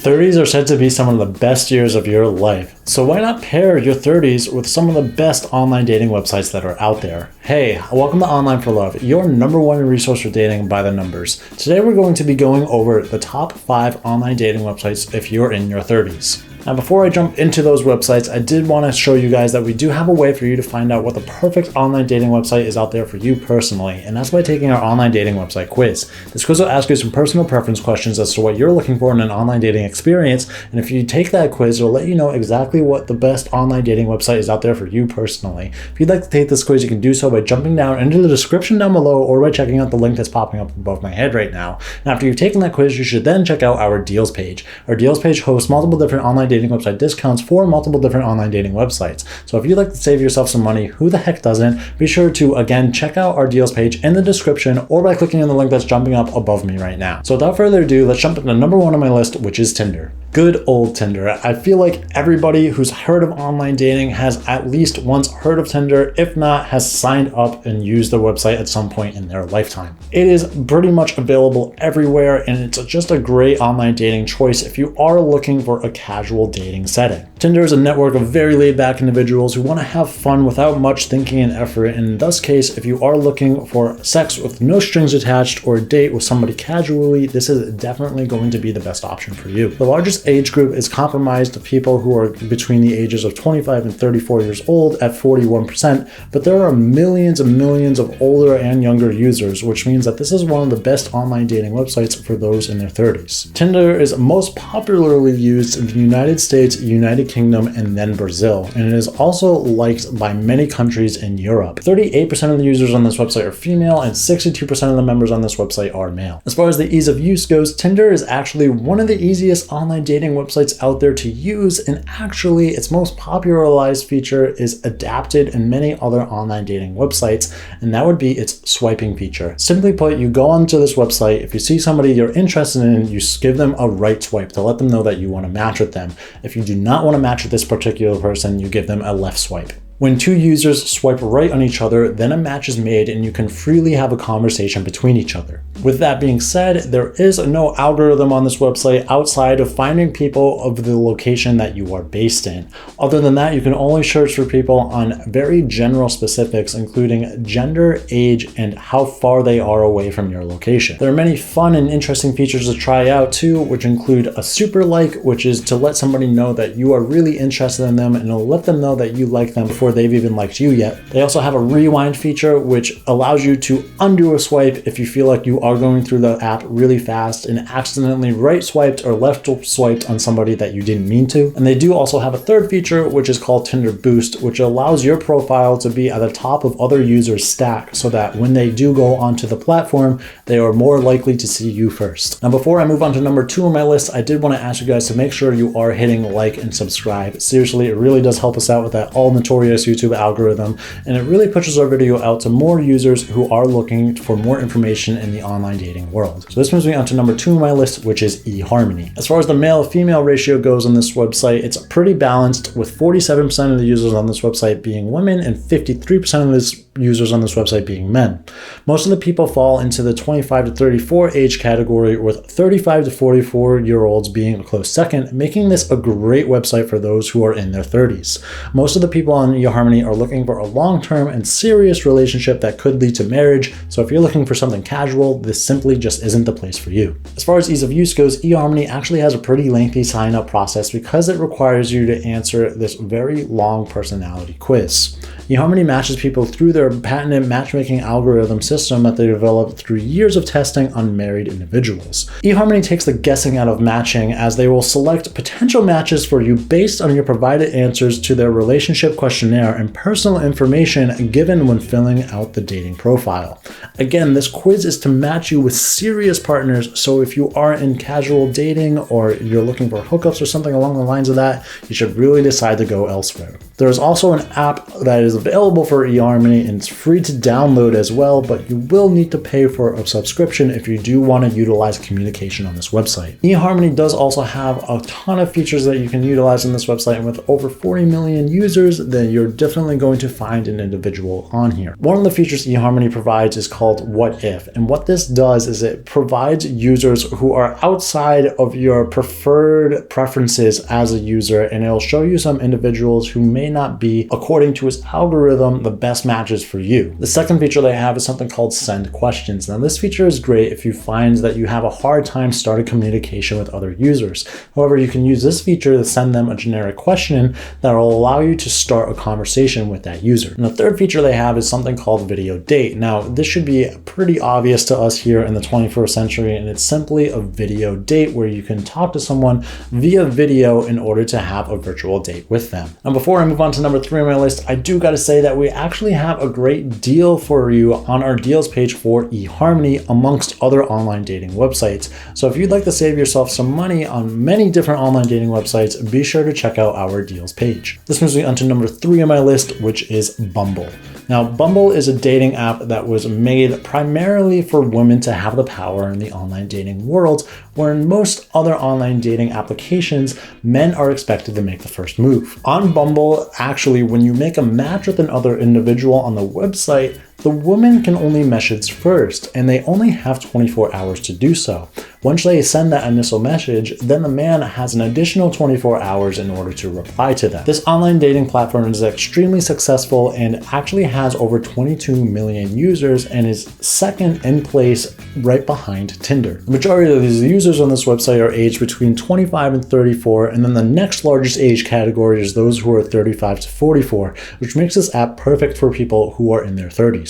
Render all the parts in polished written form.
30s are said to be some of the best years of your life, so why not pair your 30s with some of the best online dating websites that are out there? Hey, welcome to Online for Love, your #1 resource for dating by the numbers. Today we're going to be going over the top 5 online dating websites if you're in your 30s. Now, before I jump into those websites, I did want to show you guys that we do have a way for you to find out what the perfect online dating website is out there for you personally, and that's by taking our online dating website quiz. This quiz will ask you some personal preference questions as to what you're looking for in an online dating experience, and if you take that quiz, it'll let you know exactly what the best online dating website is out there for you personally. If you'd like to take this quiz, you can do so by jumping down into the description down below or by checking out the link that's popping up above my head right now. And after you've taken that quiz, you should then check out our deals page. Our deals page hosts multiple different online dating website discounts for multiple different online dating websites. So if you'd like to save yourself some money, who the heck doesn't? Be sure to, again, check out our deals page in the description or by clicking on the link that's jumping up above me right now. So without further ado, let's jump into #1 on my list, which is Tinder. Good old Tinder. I feel like everybody who's heard of online dating has at least once heard of Tinder, if not has signed up and used the website at some point in their lifetime. It is pretty much available everywhere, and it's just a great online dating choice if you are looking for a casual dating setting. Tinder is a network of very laid-back individuals who want to have fun without much thinking and effort, and in this case, if you are looking for sex with no strings attached or a date with somebody casually, this is definitely going to be the best option for you. The largest age group is comprised of people who are between the ages of 25 and 34 years old at 41%, but there are millions and millions of older and younger users, which means that this is one of the best online dating websites for those in their 30s. Tinder is most popularly used in the United States, United Kingdom, and then Brazil, and it is also liked by many countries in Europe. 38% of the users on this website are female, and 62% of the members on this website are male. As far as the ease of use goes, Tinder is actually one of the easiest online dating websites out there to use, and actually its most popularized feature is adapted in many other online dating websites, and that would be its swiping feature. Simply put, you go onto this website, if you see somebody you're interested in, you give them a right swipe to let them know that you want to match with them. If you do not want to match with this particular person, you give them a left swipe. When two users swipe right on each other, then a match is made and you can freely have a conversation between each other. With that being said, there is no algorithm on this website outside of finding people of the location that you are based in. Other than that, you can only search for people on very general specifics, including gender, age, and how far they are away from your location. There are many fun and interesting features to try out too, which include a super like, which is to let somebody know that you are really interested in them and it'll let them know that you like them before they've even liked you yet. They also have a rewind feature, which allows you to undo a swipe if you feel like you are going through the app really fast and accidentally right swiped or left swiped on somebody that you didn't mean to. And they do also have a third feature, which is called Tinder Boost, which allows your profile to be at the top of other users' stack so that when they do go onto the platform, they are more likely to see you first. Now, before I move on to #2 on my list, I did want to ask you guys to make sure you are hitting like and subscribe. Seriously, it really does help us out with that all notorious YouTube algorithm, and it really pushes our video out to more users who are looking for more information in the online dating world. So this moves me on to #2 on my list, which is eHarmony. As far as the male-female ratio goes on this website, it's pretty balanced, with 47% of the users on this website being women and 53% of the users on this website being men. Most of the people fall into the 25 to 34 age category, with 35 to 44-year-olds being a close second, making this a great website for those who are in their 30s. Most of the people on eHarmony are looking for a long-term and serious relationship that could lead to marriage, so if you're looking for something casual, this simply just isn't the place for you. As far as ease of use goes, eHarmony actually has a pretty lengthy sign-up process because it requires you to answer this very long personality quiz. eHarmony matches people through their patented matchmaking algorithm system that they developed through years of testing on married individuals. eHarmony takes the guessing out of matching, as they will select potential matches for you based on your provided answers to their relationship questionnaire and personal information given when filling out the dating profile. Again, this quiz is to match you with serious partners, so if you are in casual dating or you're looking for hookups or something along the lines of that, you should really decide to go elsewhere. There is also an app that is available for eHarmony, and it's free to download as well, but you will need to pay for a subscription if you do want to utilize communication on this website. eHarmony does also have a ton of features that you can utilize on this website, and with over 40 million users, then you're definitely going to find an individual on here. One of the features eHarmony provides is called What If, and what this this does is it provides users who are outside of your preferred preferences as a user, and it'll show you some individuals who may not be, according to its algorithm, the best matches for you. The second feature they have is something called Send Questions. Now, this feature is great if you find that you have a hard time starting communication with other users. However, you can use this feature to send them a generic question that will allow you to start a conversation with that user. And the third feature they have is something called Video Date. Now, this should be pretty obvious to us here in the 21st century, and it's simply a video date where you can talk to someone via video in order to have a virtual date with them. Now, before I move on to number 3 on my list, I do got to say that we actually have a great deal for you on our deals page for eHarmony amongst other online dating websites. So if you'd like to save yourself some money on many different online dating websites, be sure to check out our deals page. This moves me on to number 3 on my list, which is Bumble. Now, Bumble is a dating app that was made primarily for women to have the power in the online dating world, where in most other online dating applications, men are expected to make the first move. On Bumble, actually, when you make a match with another individual on the website, the woman can only message first, and they only have 24 hours to do so. Once they send that initial message, then the man has an additional 24 hours in order to reply to them. This online dating platform is extremely successful and actually has over 22 million users and is second in place right behind Tinder. The majority of these users on this website are aged between 25 and 34, and then the next largest age category is those who are 35 to 44, which makes this app perfect for people who are in their 30s.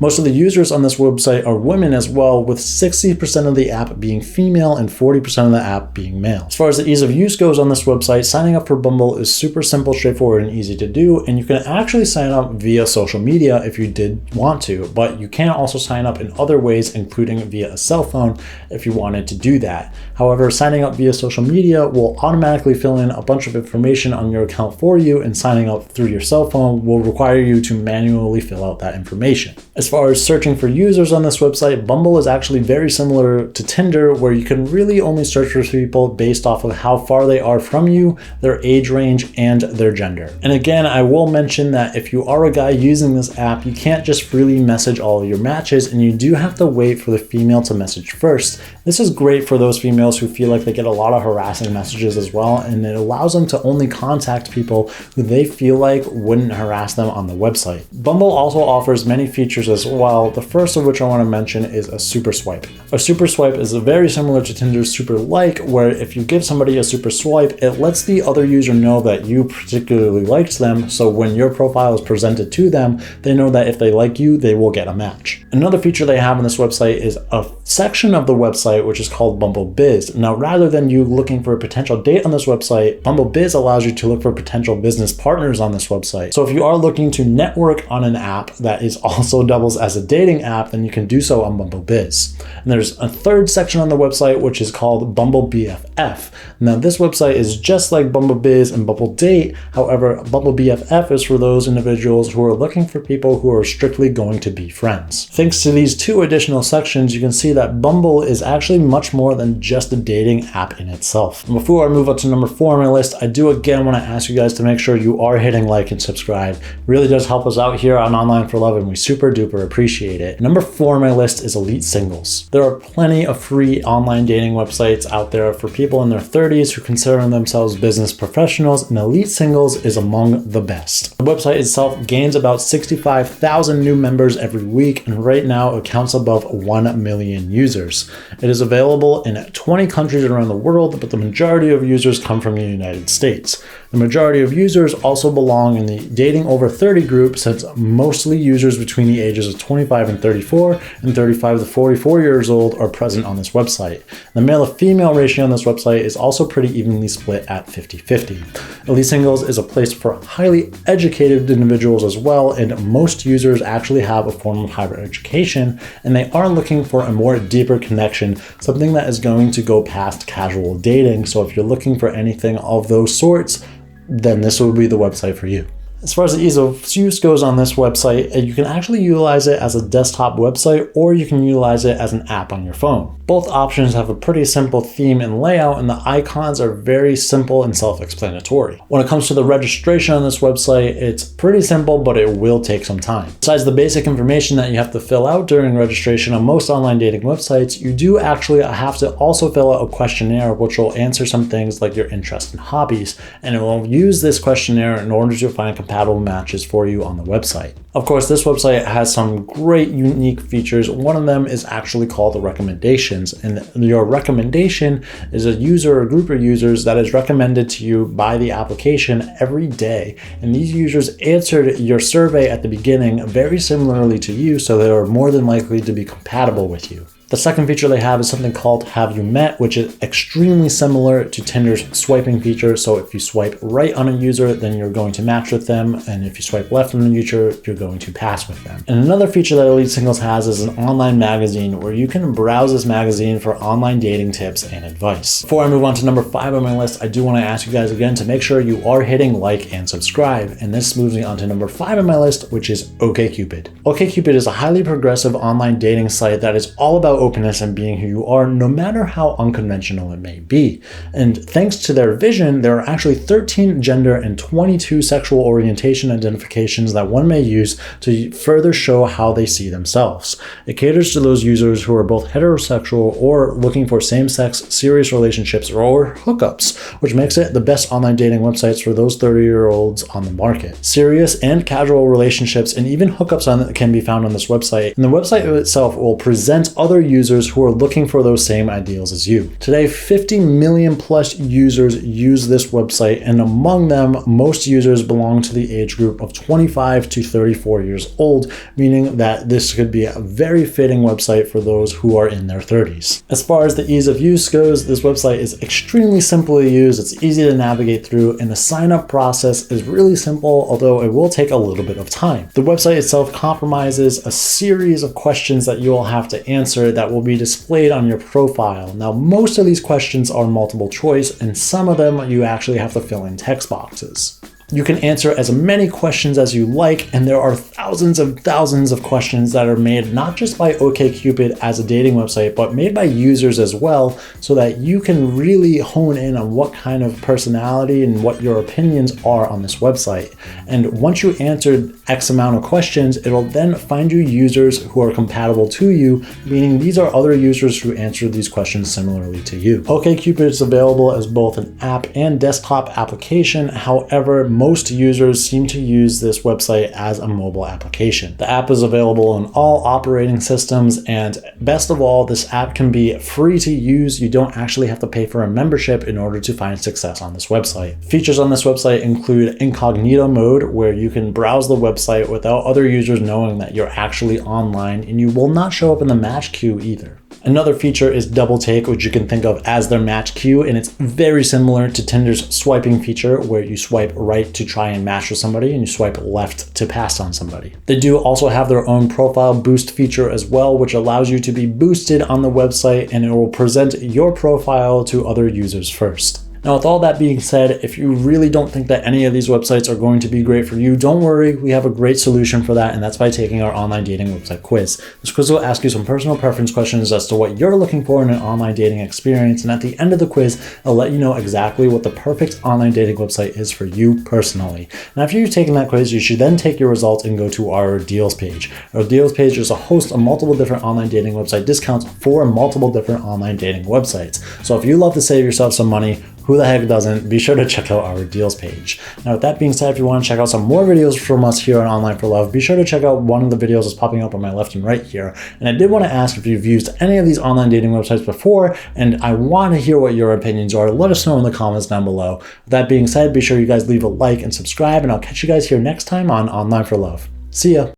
Most of the users on this website are women as well, with 60% of the app being female and 40% of the app being male. As far as the ease of use goes on this website, signing up for Bumble is super simple, straightforward, and easy to do, and you can actually sign up via social media if you did want to, but you can also sign up in other ways, including via a cell phone if you wanted to do that. However, signing up via social media will automatically fill in a bunch of information on your account for you, and signing up through your cell phone will require you to manually fill out that information. As far as searching for users on this website, Bumble is actually very similar to Tinder, where you can really only search for people based off of how far they are from you, their age range, and their gender. And again, I will mention that if you are a guy using this app, you can't just freely message all of your matches, and you do have to wait for the female to message first. This is great for those females who feel like they get a lot of harassing messages as well, and it allows them to only contact people who they feel like wouldn't harass them on the website. Bumble also offers many features as well, the first of which I want to mention is a super swipe. A super swipe is very similar to Tinder's super like, where if you give somebody a super swipe, it lets the other user know that you particularly liked them, so when your profile is presented to them, they know that if they like you, they will get a match. Another feature they have on this website is a section of the website which is called Bumble Biz. Now, rather than you looking for a potential date on this website, Bumble Biz allows you to look for potential business partners on this website. So if you are looking to network on an app that is also doubles as a dating app, then you can do so on Bumble Biz. And there's a third section on the website which is called Bumble BFF. Now, this website is just like Bumble Biz and Bumble Date. However, Bumble BFF is for those individuals who are looking for people who are strictly going to be friends. Thanks to these two additional sections, you can see that Bumble is actually much more than just a dating app in itself. And before I move up to number 4 on my list, I do again want to ask you guys to make sure you are hitting like and subscribe. It really does help us out here on Online for Love, and we super duper appreciate it. Number 4 on my list is EliteSingles. There are plenty of free online dating websites out there for people in their 30s who consider themselves business professionals, and EliteSingles is among the best. The website itself gains about 65,000 new members every week, and right now it counts above 1 million users. It is available in 20 countries around the world, but the majority of users come from the United States. The majority of users also belong in the dating over 30 group, since mostly users between the ages of 25 and 34 and 35 to 44 years old are present on this website. The male to female ratio on this website is also pretty evenly split at 50-50. EliteSingles is a place for highly educated individuals as well, and most users actually have a form of higher education, and they are looking for a more deeper connection, something that is going to go past casual dating. So if you're looking for anything of those sorts, then this will be the website for you. As far as the ease of use goes on this website, you can actually utilize it as a desktop website, or you can utilize it as an app on your phone. Both options have a pretty simple theme and layout, and the icons are very simple and self-explanatory. When it comes to the registration on this website, it's pretty simple, but it will take some time. Besides the basic information that you have to fill out during registration on most online dating websites, you do actually have to also fill out a questionnaire which will answer some things like your interests and hobbies, and it will use this questionnaire in order to find compatible matches for you on the website. Of course, this website has some great unique features. One of them is actually called the recommendations, and your recommendation is a user or group of users that is recommended to you by the application every day. And these users answered your survey at the beginning very similarly to you, so they are more than likely to be compatible with you. The second feature they have is something called Have You Met, which is extremely similar to Tinder's swiping feature. So if you swipe right on a user, then you're going to match with them. And if you swipe left on a user, you're going to pass with them. And another feature that EliteSingles has is an online magazine where you can browse this magazine for online dating tips and advice. Before I move on to number 5 on my list, I do want to ask you guys again to make sure you are hitting like and subscribe. And this moves me on to number 5 on my list, which is OkCupid. OkCupid is a highly progressive online dating site that is all about openness and being who you are, no matter how unconventional it may be. And thanks to their vision, there are actually 13 gender and 22 sexual orientation identifications that one may use to further show how they see themselves. It caters to those users who are both heterosexual or looking for same-sex serious relationships or hookups, which makes it the best online dating websites for those 30-year-olds on the market. Serious and casual relationships and even hookups can be found on this website, and the website itself will present other users who are looking for those same ideals as you. Today, 50 million plus users use this website, and among them, most users belong to the age group of 25 to 34 years old, meaning that this could be a very fitting website for those who are in their 30s. As far as the ease of use goes, this website is extremely simple to use, it's easy to navigate through, and the sign-up process is really simple, although it will take a little bit of time. The website itself compromises a series of questions that you will have to answer that will be displayed on your profile. Now, most of these questions are multiple choice, and some of them you actually have to fill in text boxes. You can answer as many questions as you like, and there are thousands of questions that are made not just by OkCupid as a dating website, but made by users as well, so that you can really hone in on what kind of personality and what your opinions are on this website. And once you answered X amount of questions, it'll then find you users who are compatible to you, meaning these are other users who answered these questions similarly to you. OkCupid is available as both an app and desktop application. However, most users seem to use this website as a mobile application. The app is available on all operating systems, and best of all, this app can be free to use. You don't actually have to pay for a membership in order to find success on this website. Features on this website include incognito mode, where you can browse the website without other users knowing that you're actually online, and you will not show up in the match queue either. Another feature is double take, which you can think of as their match queue, and it's very similar to Tinder's swiping feature, where you swipe right to try and match with somebody and you swipe left to pass on somebody. They do also have their own profile boost feature as well, which allows you to be boosted on the website, and it will present your profile to other users first. Now, with all that being said, if you really don't think that any of these websites are going to be great for you, don't worry, we have a great solution for that, and that's by taking our online dating website quiz. This quiz will ask you some personal preference questions as to what you're looking for in an online dating experience, and at the end of the quiz, I'll let you know exactly what the perfect online dating website is for you personally. And after you've taken that quiz, you should then take your results and go to our deals page. Our deals page is a host of multiple different online dating website discounts for multiple different online dating websites. So if you love to save yourself some money, who the heck doesn't? Be sure to check out our deals page. Now, with that being said, if you want to check out some more videos from us here on Online for Love, be sure to check out one of the videos that's popping up on my left and right here. And I did want to ask if you've used any of these online dating websites before, and I want to hear what your opinions are. Let us know in the comments down below. With that being said, be sure you guys leave a like and subscribe, and I'll catch you guys here next time on Online for Love. See ya.